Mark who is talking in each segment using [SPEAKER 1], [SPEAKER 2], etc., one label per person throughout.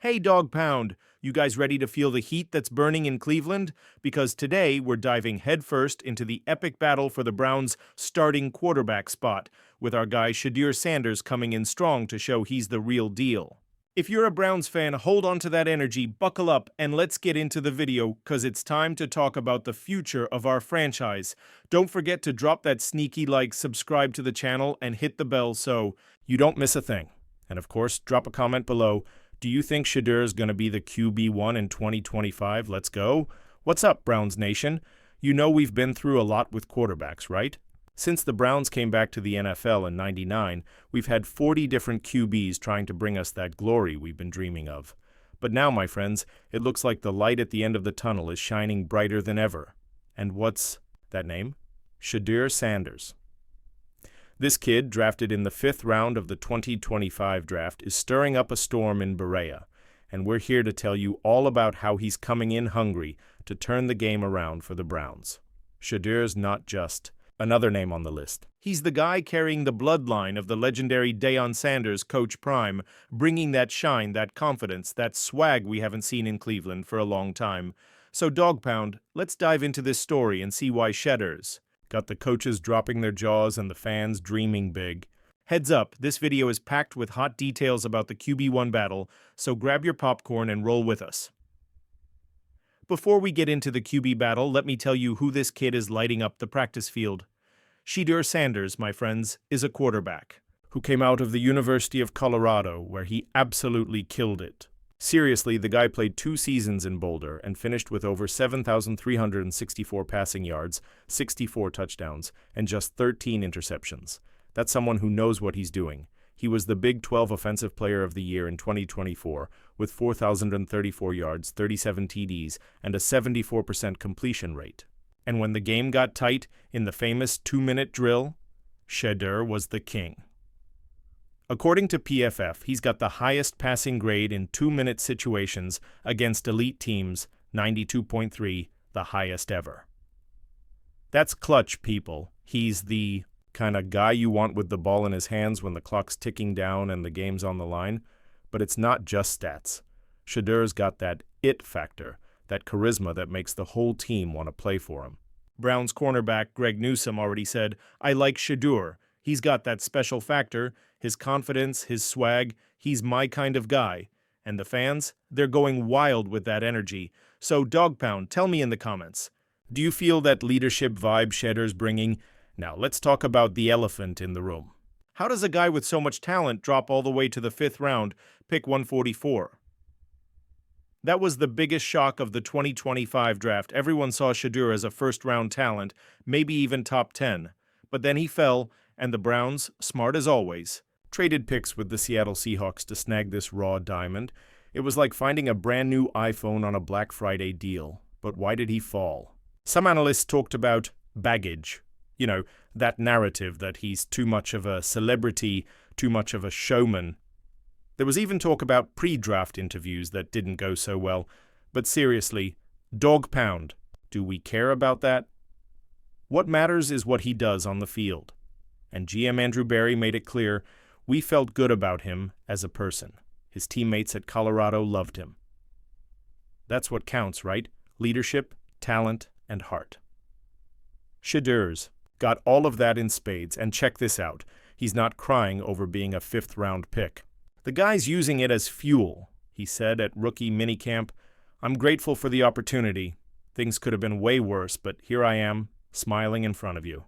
[SPEAKER 1] Hey, Dog Pound, you guys ready to feel the heat that's burning in Cleveland? Because today we're diving headfirst into the epic battle for the Browns' starting quarterback spot, with our guy Shedeur Sanders coming in strong to show he's the real deal. If you're a Browns fan, hold on to that energy, buckle up, and let's get into the video, cause it's time to talk about the future of our franchise. Don't forget to drop that sneaky like, subscribe to the channel, and hit the bell so you don't miss a thing. And of course, drop a comment below. Do you think Shedeur is going to be the QB1 in 2025? Let's go. What's up, Browns Nation? You know we've been through a lot with quarterbacks, right? Since the Browns came back to the NFL in '99, we've had 40 different QBs trying to bring us that glory we've been dreaming of. But now, my friends, it looks like the light at the end of the tunnel is shining brighter than ever. And what's that name? Shedeur Sanders. This kid, drafted in the 5th round of the 2025 draft, is stirring up a storm in Berea, and we're here to tell you all about how he's coming in hungry to turn the game around for the Browns. Shedeur's not just another name on the list. He's the guy carrying the bloodline of the legendary Deion Sanders, Coach Prime, bringing that shine, that confidence, that swag we haven't seen in Cleveland for a long time. So, Dog Pound, let's dive into this story and see why Shedeur's got the coaches dropping their jaws and the fans dreaming big. Heads up, this video is packed with hot details about the QB1 battle, so grab your popcorn and roll with us. Before we get into the QB battle, let me tell you who this kid is lighting up the practice field. Shedeur Sanders, my friends, is a quarterback who came out of the University of Colorado, where he absolutely killed it. Seriously, the guy played 2 seasons in Boulder and finished with over 7,364 passing yards, 64 touchdowns, and just 13 interceptions. That's someone who knows what he's doing. He was the Big 12 Offensive Player of the Year in 2024 with 4,034 yards, 37 TDs, and a 74% completion rate. And when the game got tight in the famous 2-minute drill, Shedeur was the king. According to PFF, he's got the highest passing grade in 2-minute situations against elite teams, 92.3, the highest ever. That's clutch, people. He's the kind of guy you want with the ball in his hands when the clock's ticking down and the game's on the line. But it's not just stats. Shedeur's got that it factor, that charisma that makes the whole team want to play for him. Browns cornerback Greg Newsome already said, "I like Shedeur. He's got that special factor, his confidence, his swag. He's my kind of guy." And the fans, they're going wild with that energy. So, Dog Pound, tell me in the comments, do you feel that leadership vibe Shedeur's bringing? Now, let's talk about the elephant in the room. How does a guy with so much talent drop all the way to the 5th round, pick 144? That was the biggest shock of the 2025 draft. Everyone saw Shedeur as a first-round talent, maybe even top 10. But then he fell, and the Browns, smart as always, traded picks with the Seattle Seahawks to snag this raw diamond. It was like finding a brand new iPhone on a Black Friday deal. But why did he fall? Some analysts talked about baggage. You know, that narrative that he's too much of a celebrity, too much of a showman. There was even talk about pre-draft interviews that didn't go so well. But seriously, Dog Pound, do we care about that? What matters is what he does on the field. And GM Andrew Berry made it clear we felt good about him as a person. His teammates at Colorado loved him. That's what counts, right? Leadership, talent, and heart. Shedeur's got all of that in spades, and check this out. He's not crying over being a 5th-round pick. The guy's using it as fuel. He said at rookie minicamp, "I'm grateful for the opportunity. Things could have been way worse, but here I am, smiling in front of you."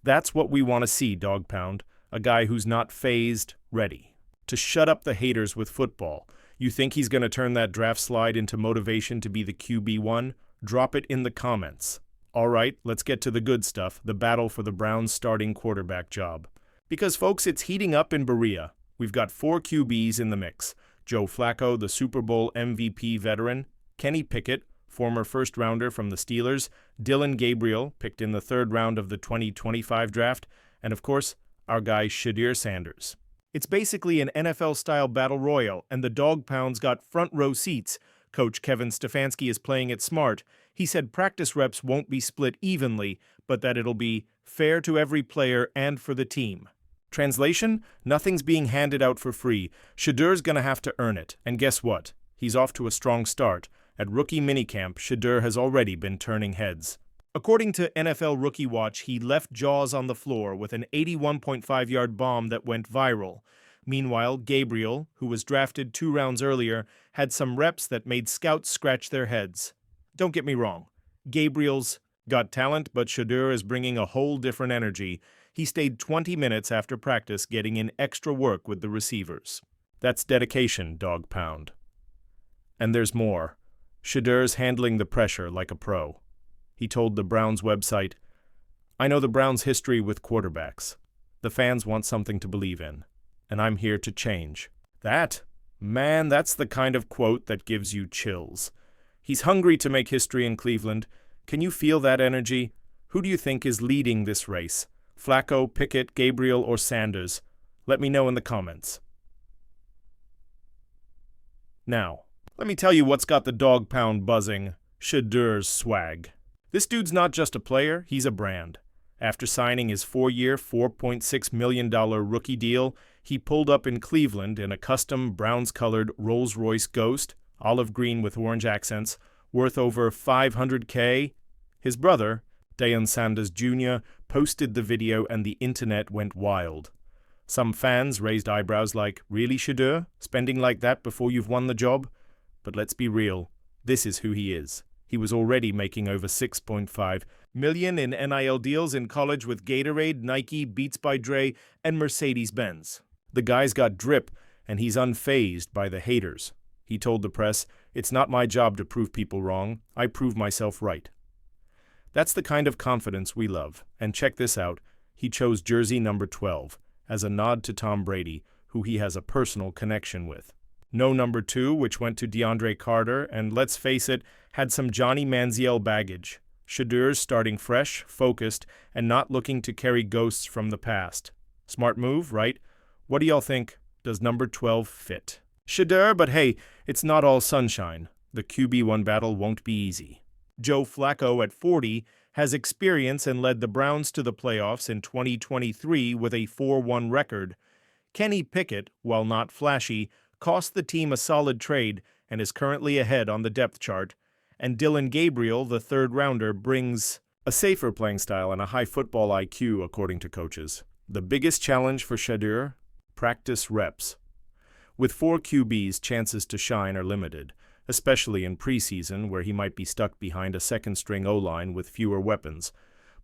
[SPEAKER 1] That's what we want to see, Dog Pound. A guy who's not fazed, ready to shut up the haters with football. You think he's going to turn that draft slide into motivation to be the QB1? Drop it in the comments. All right, let's get to the good stuff, the battle for the Browns' starting quarterback job. Because, folks, it's heating up in Berea. We've got 4 QBs in the mix. Joe Flacco, the Super Bowl MVP veteran, Kenny Pickett, former first-rounder from the Steelers, Dylan Gabriel, picked in the 3rd round of the 2025 draft, and of course, our guy Shedeur Sanders. It's basically an NFL-style battle royal, and the Dog Pound's got front-row seats. Coach Kevin Stefanski is playing it smart. He said practice reps won't be split evenly, but that it'll be fair to every player and for the team. Translation? Nothing's being handed out for free. Shedeur's gonna have to earn it. And guess what? He's off to a strong start. At rookie minicamp, Shedeur has already been turning heads. According to NFL Rookie Watch, he left jaws on the floor with an 81.5-yard bomb that went viral. Meanwhile, Gabriel, who was drafted 2 rounds earlier, had some reps that made scouts scratch their heads. Don't get me wrong. Gabriel's got talent, but Shedeur is bringing a whole different energy. He stayed 20 minutes after practice getting in extra work with the receivers. That's dedication, dog pound. And there's more. Shedeur's handling the pressure like a pro. He told the Browns website, "I know the Browns' history with quarterbacks. The fans want something to believe in, and I'm here to change." That's the kind of quote that gives you chills. He's hungry to make history in Cleveland. Can you feel that energy? Who do you think is leading this race? Flacco, Pickett, Gabriel, or Sanders? Let me know in the comments. Now, let me tell you what's got the dog pound buzzing. Shedeur's swag. This dude's not just a player, he's a brand. After signing his 4-year, $4.6 million rookie deal, he pulled up in Cleveland in a custom Browns-colored Rolls-Royce Ghost, olive green with orange accents, worth over $500K. His brother, Deion Sanders Jr., posted the video and the internet went wild. Some fans raised eyebrows like, "Really, Shedeur? Spending like that before you've won the job?" But let's be real, this is who he is. He was already making over $6.5 million in NIL deals in college with Gatorade, Nike, Beats by Dre, and Mercedes-Benz. The guy's got drip, and he's unfazed by the haters. He told the press, "It's not my job to prove people wrong. I prove myself right." That's the kind of confidence we love. And check this out. He chose jersey number 12 as a nod to Tom Brady, who he has a personal connection with. No number 2, which went to DeAndre Carter, and let's face it, had some Johnny Manziel baggage. Shedeur's starting fresh, focused, and not looking to carry ghosts from the past. Smart move, right? What do y'all think? Does number 12 fit? Shedeur, but hey, it's not all sunshine. The QB1 battle won't be easy. Joe Flacco, at 40, has experience and led the Browns to the playoffs in 2023 with a 4-1 record. Kenny Pickett, while not flashy, cost the team a solid trade and is currently ahead on the depth chart. And Dillon Gabriel, the third-rounder, brings a safer playing style and a high football IQ, according to coaches. The biggest challenge for Shedeur? Practice reps. With 4 QBs, chances to shine are limited, especially in preseason where he might be stuck behind a second-string O-line with fewer weapons.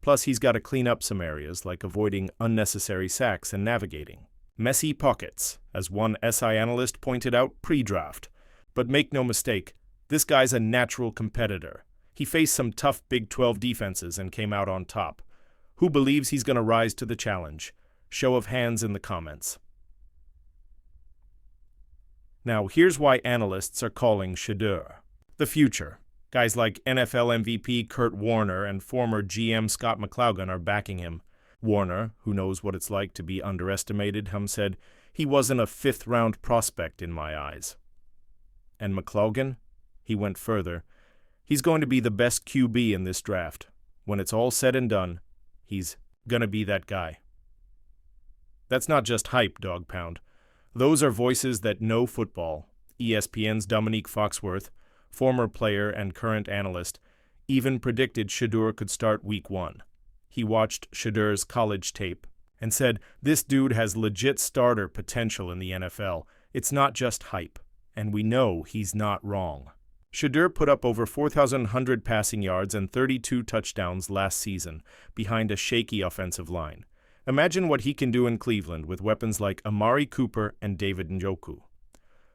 [SPEAKER 1] Plus, he's got to clean up some areas, like avoiding unnecessary sacks and navigating. Messy pockets, as one SI analyst pointed out pre-draft. But make no mistake, this guy's a natural competitor. He faced some tough Big 12 defenses and came out on top. Who believes he's going to rise to the challenge? Show of hands in the comments. Now, here's why analysts are calling Shedeur the future. Guys like NFL MVP Kurt Warner and former GM Scott McCloughan are backing him. Warner, who knows what it's like to be underestimated, said, "He wasn't a 5th-round prospect in my eyes." And McCloughan? He went further. He's going to be the best QB in this draft. When it's all said and done, he's gonna be that guy. That's not just hype, dog pound. Those are voices that know football. ESPN's Dominique Foxworth, former player and current analyst, even predicted Shedeur could start week 1. He watched Shedeur's college tape and said, "This dude has legit starter potential in the NFL. It's not just hype." And we know he's not wrong. Shedeur put up over 4,100 passing yards and 32 touchdowns last season, behind a shaky offensive line. Imagine what he can do in Cleveland with weapons like Amari Cooper and David Njoku.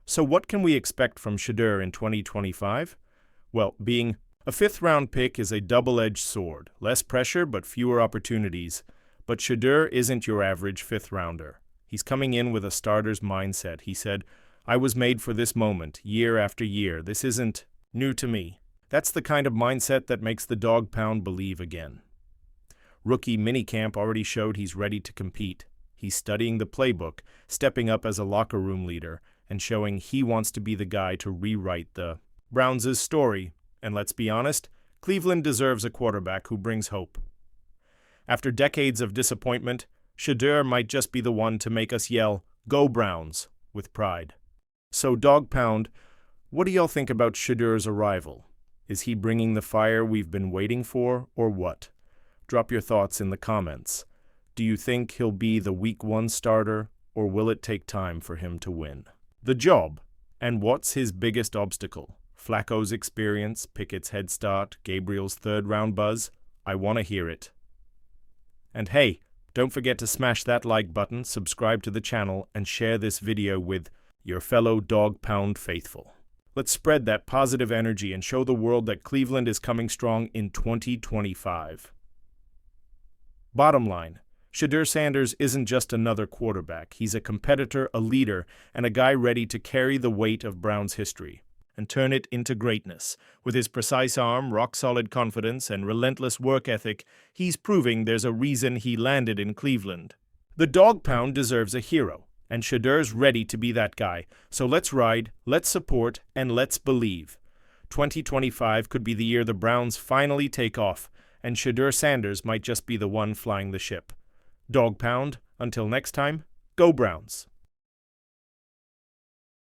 [SPEAKER 1] So what can we expect from Shedeur in 2025? Well, being a 5th-round pick is a double-edged sword. Less pressure, but fewer opportunities. But Shedeur isn't your average 5th-rounder. He's coming in with a starter's mindset. He said, "I was made for this moment, year after year. This isn't new to me." That's the kind of mindset that makes the dog pound believe again. Rookie minicamp already showed he's ready to compete. He's studying the playbook, stepping up as a locker room leader, and showing he wants to be the guy to rewrite the Browns' story. And let's be honest, Cleveland deserves a quarterback who brings hope. After decades of disappointment, Shedeur might just be the one to make us yell, "Go Browns," with pride. So, Dog Pound, what do y'all think about Shedeur's arrival? Is he bringing the fire we've been waiting for, or what? Drop your thoughts in the comments. Do you think he'll be the Week 1 starter, or will it take time for him to win the job? And what's his biggest obstacle? Flacco's experience, Pickett's head start, Gabriel's third-round buzz? I want to hear it. And hey, don't forget to smash that like button, subscribe to the channel, and share this video with your fellow Dog Pound faithful. Let's spread that positive energy and show the world that Cleveland is coming strong in 2025. Bottom line, Shedeur Sanders isn't just another quarterback. He's a competitor, a leader, and a guy ready to carry the weight of Browns history and turn it into greatness. With his precise arm, rock-solid confidence, and relentless work ethic, he's proving there's a reason he landed in Cleveland. The Dog Pound deserves a hero, and Shedeur's ready to be that guy. So let's ride, let's support, and let's believe. 2025 could be the year the Browns finally take off, and Shedeur Sanders might just be the one flying the ship. Dog Pound, until next time, go Browns!